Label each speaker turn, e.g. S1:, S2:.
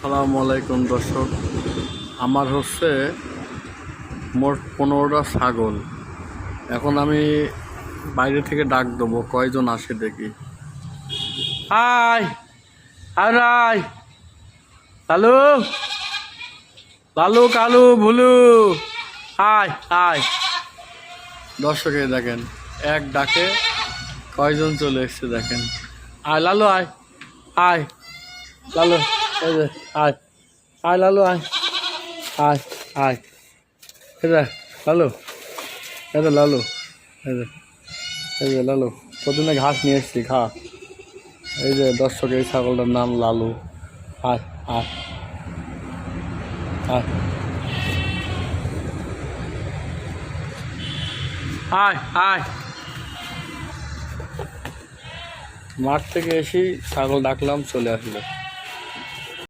S1: আসসালামু আলাইকুম দর্শক, আমার হচ্ছে মোট 15টা ছাগল। এখন আমি বাইরে থেকে ডাক দেবো, কয়জন আসে দেখি। হাই হাই রাই কালু লালু কালু ভুলু, হাই হাই। দর্শকে দেখেন এক ডাকে কয়জন চলে এসছে দেখেন। আয় লালু আয়, আয় লালু, এই যে আয়, আয় লালু আয়, আয় আয়, এই যে লালু, এই যে লালু, এই যে লালু, প্রথমে ঘাস নিয়ে এসছি, খা। এই যে দর্শক, এই ছাগলটার নাম লালু। আয় আয় আয়, আয় আয়। মাঠ থেকে এসে ছাগল ডাকলাম, চলে আসলো।